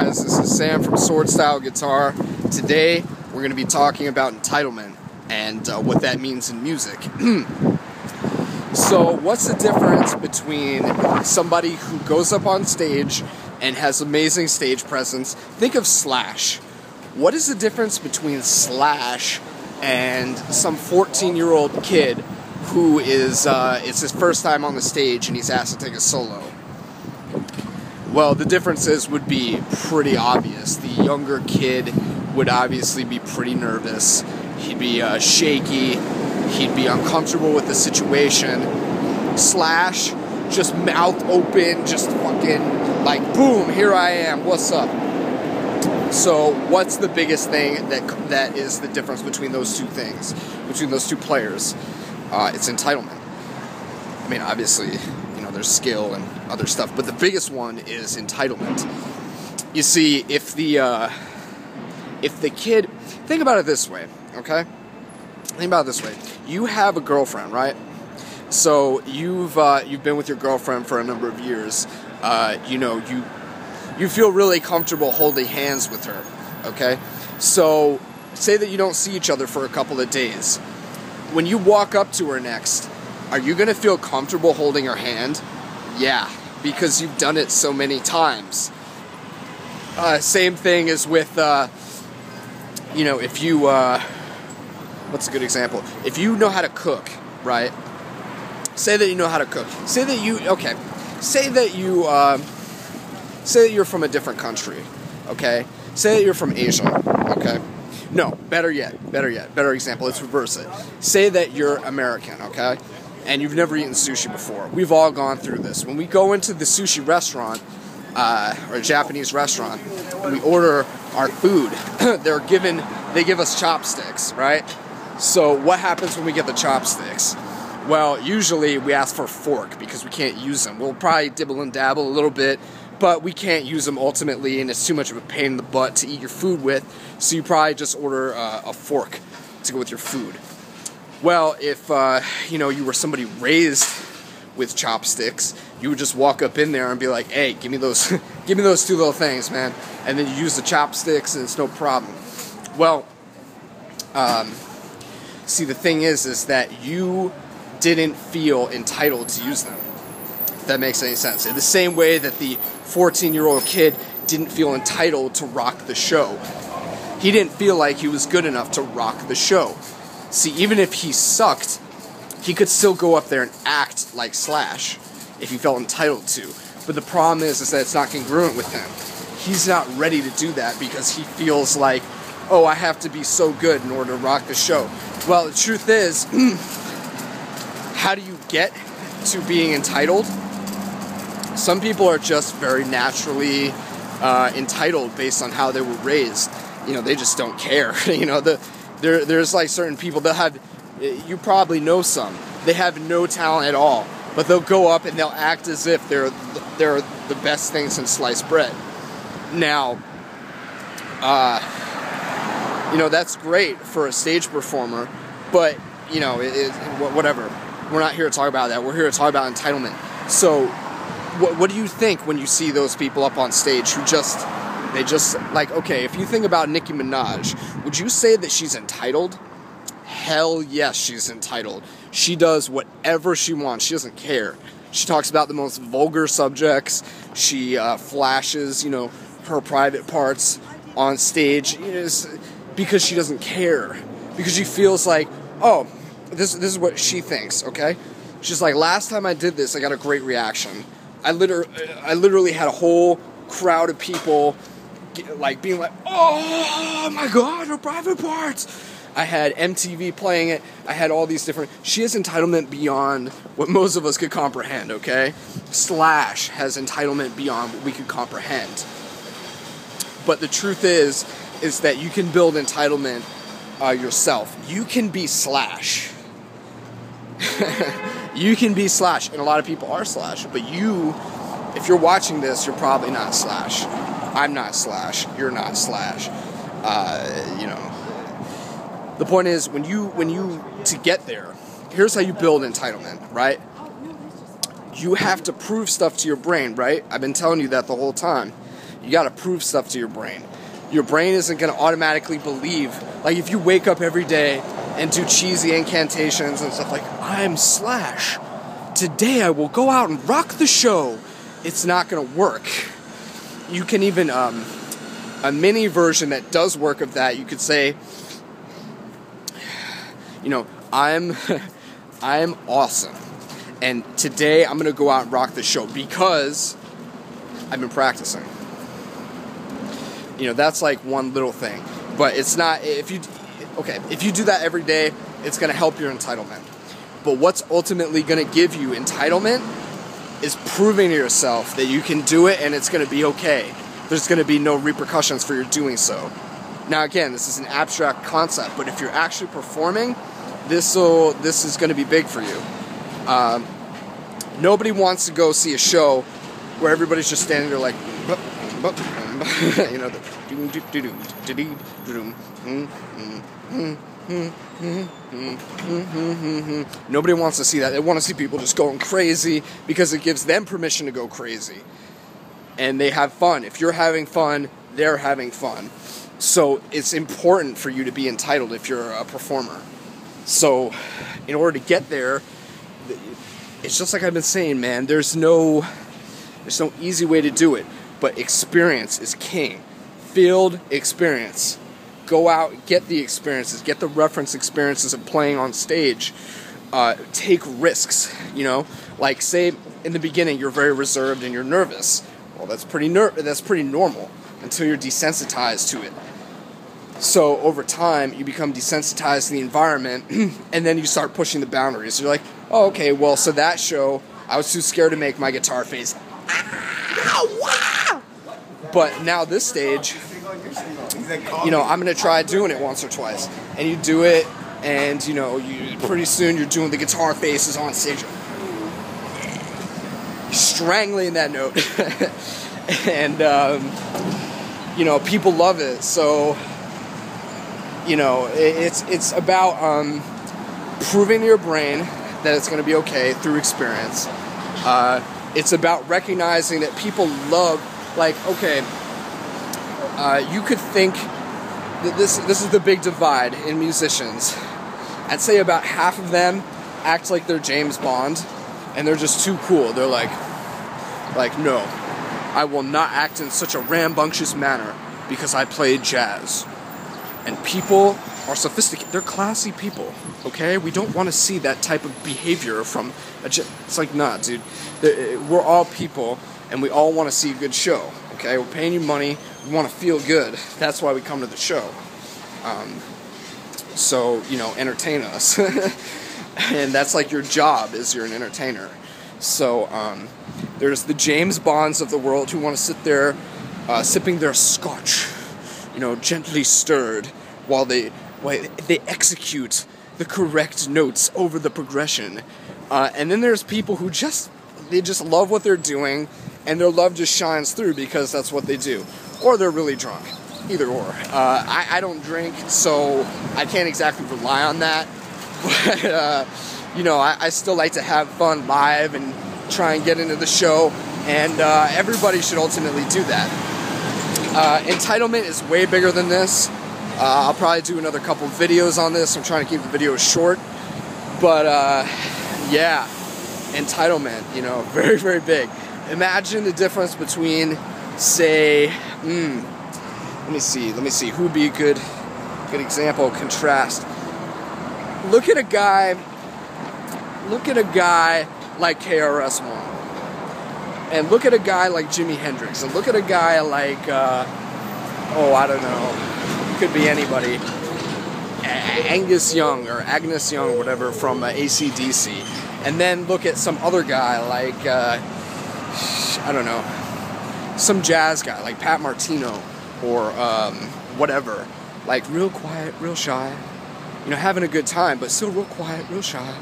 guys, this is Sam from Sword Style Guitar. Today we're going to be talking about entitlement and what that means in music. So what's the difference between somebody who goes up on stage and has amazing stage presence? Think of Slash. What is the difference between Slash and some 14-year-old kid who is, it's his first time on the stage and he's asked to take a solo? Well, the differences would be pretty obvious. The younger kid would obviously be pretty nervous. He'd be shaky. He'd be uncomfortable with the situation. Slash, just mouth open, just fucking like, boom, here I am, what's up? So what's the biggest thing that is the difference between those two things, between those two players? It's entitlement. I mean, obviously, you know, there's skill and other stuff, but the biggest one is entitlement. You see, if the kid, think about it this way, okay? Think about it this way. You have a girlfriend, right? So you've been with your girlfriend for a number of years. You know, you feel really comfortable holding hands with her, okay? So say that you don't see each other for a couple of days. When you walk up to her next, are you going to feel comfortable holding her hand? Yeah, because you've done it so many times. Same thing as with, you know, if you, what's a good example? If you know how to cook, right? Say that you know how to cook. Say that you, okay, say that you're from a different country, okay? Say that you're from Asia, okay? No, better example, let's reverse it. Say that you're American, okay? And you've never eaten sushi before. We've all gone through this. When we go into the sushi restaurant, or a Japanese restaurant, and we order our food, they give us chopsticks, right? So what happens when we get the chopsticks? Well, usually we ask for a fork because we can't use them. We'll probably dibble and dabble a little bit, but we can't use them ultimately, and it's too much of a pain in the butt to eat your food with, so you probably just order a fork to go with your food. Well, if you know, you were somebody raised with chopsticks, you would just walk up in there and be like, "Hey, give me those, give me those two little things, man," and then you use the chopsticks, and it's no problem. Well, see, the thing is that you didn't feel entitled to use them. If that makes any sense. In the same way that the 14-year-old kid didn't feel entitled to rock the show. He didn't feel like he was good enough to rock the show. See, even if he sucked, he could still go up there and act like Slash if he felt entitled to. But the problem is that it's not congruent with him. He's not ready to do that because he feels like, oh, I have to be so good in order to rock the show. Well, the truth is, how do you get to being entitled? Some people are just very naturally entitled based on how they were raised. You know, they just don't care. You know, there's like certain people that have, you probably know some, they have no talent at all, but they'll go up and they'll act as if they're the best thing since sliced bread. Now, you know, that's great for a stage performer, but, you know, whatever. We're not here to talk about that. We're here to talk about entitlement. So, what do you think when you see those people up on stage who they just, like, okay, if you think about Nicki Minaj, would you say that she's entitled? Hell yes, she's entitled. She does whatever she wants. She doesn't care. She talks about the most vulgar subjects. She flashes, you know, her private parts on stage, because she doesn't care. Because she feels like, oh, this is what she thinks, okay? She's like, last time I did this, I got a great reaction. I literally had a whole crowd of people like being like, oh my god, her private parts. I had MTV playing it. I had all these different... She has entitlement beyond what most of us could comprehend, okay? Slash has entitlement beyond what we could comprehend. But the truth is that you can build entitlement yourself. You can be Slash. You can be Slash, and a lot of people are Slash, but you, if you're watching this, you're probably not Slash. I'm not Slash. You're not Slash. You know, the point is, when you to get there, here's how you build entitlement, right? You have to prove stuff to your brain, right? I've been telling you that the whole time. You got to prove stuff to your brain. Your brain isn't going to automatically believe. Like, if you wake up every day and do cheesy incantations and stuff like, I'm Slash. Today I will go out and rock the show. It's not going to work. You can even, a mini version that does work of that, you could say, you know, I'm awesome. And today I'm going to go out and rock the show because I've been practicing. You know, that's like one little thing. But it's not, if you do that every day, it's going to help your entitlement. But what's ultimately going to give you entitlement is proving to yourself that you can do it and it's going to be okay. There's going to be no repercussions for your doing so. Now again, this is an abstract concept, but if you're actually performing, this is going to be big for you. Nobody wants to go see a show where everybody's just standing there like, you know, nobody wants to see that. They want to see people just going crazy because it gives them permission to go crazy. And they have fun. If you're having fun, they're having fun. So it's important for you to be entitled if you're a performer. So in order to get there, it's just like I've been saying, man, there's no easy way to do it. But experience is king. Field experience. Go out, get the experiences, get the reference experiences of playing on stage. Take risks, you know? Like, say in the beginning you're very reserved and you're nervous. Well, that's pretty normal until you're desensitized to it. So over time, you become desensitized to the environment, and then you start pushing the boundaries. You're like, oh, okay, well, so that show, I was too scared to make my guitar face. But now this stage, you know, I'm going to try doing it once or twice. And you do it, and, you know, pretty soon you're doing the guitar faces on stage. Strangling that note. And, you know, people love it. So, you know, it's about proving to your brain that it's going to be okay through experience. It's about recognizing that people love, like, okay, you could think that this is the big divide in musicians. I'd say about half of them act like they're James Bond, and they're just too cool. They're like, no, I will not act in such a rambunctious manner because I play jazz. And people are sophisticated. They're classy people, okay? We don't want to see that type of behavior from it's like, nah, dude. We're all people, and we all want to see a good show, okay? We're paying you money. We want to feel good. That's why we come to the show. So, you know, entertain us. And that's like your job, is you're an entertainer. So, there's the James Bonds of the world who want to sit there sipping their scotch, you know, gently stirred, while they execute the correct notes over the progression. And then there's people who just love what they're doing, and their love just shines through because that's what they do. Or they're really drunk. Either or. I don't drink, so I can't exactly rely on that. But, you know, I still like to have fun live and try and get into the show, and everybody should ultimately do that. Entitlement is way bigger than this. I'll probably do another couple videos on this. I'm trying to keep the videos short. But, yeah, entitlement, you know, very, very big. Imagine the difference between, say, let me see, who would be a good example, contrast. Look at a guy like KRS-One, and look at a guy like Jimi Hendrix, and look at a guy like, I don't know, could be anybody, Angus Young, or Agnes Young, or whatever, from AC/DC, and then look at some other guy like, I don't know, some jazz guy like Pat Martino, or whatever, like real quiet, real shy, you know, having a good time, but still real quiet, real shy.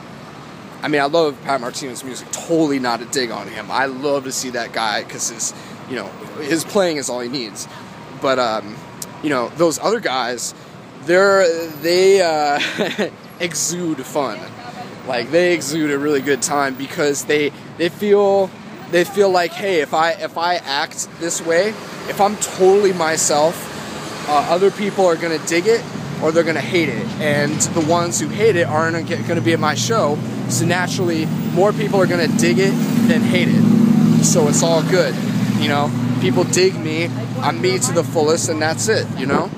I mean, I love Pat Martino's music, totally not a dig on him. I love to see that guy because his playing is all he needs. But, you know, those other guys, they exude fun. Like, they exude a really good time because they feel They feel like, hey, if I act this way, if I'm totally myself, other people are gonna dig it or they're gonna hate it, and the ones who hate it aren't gonna be at my show. So naturally, more people are gonna dig it than hate it. So it's all good, you know. People dig me, I'm me to the fullest, and that's it, you know.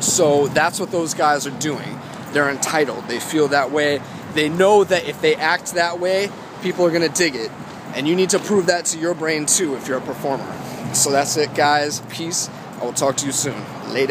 So that's what those guys are doing. They're entitled. They feel that way. They know that if they act that way, people are gonna dig it. And you need to prove that to your brain too if you're a performer. So that's it, guys. Peace. I will talk to you soon. Later.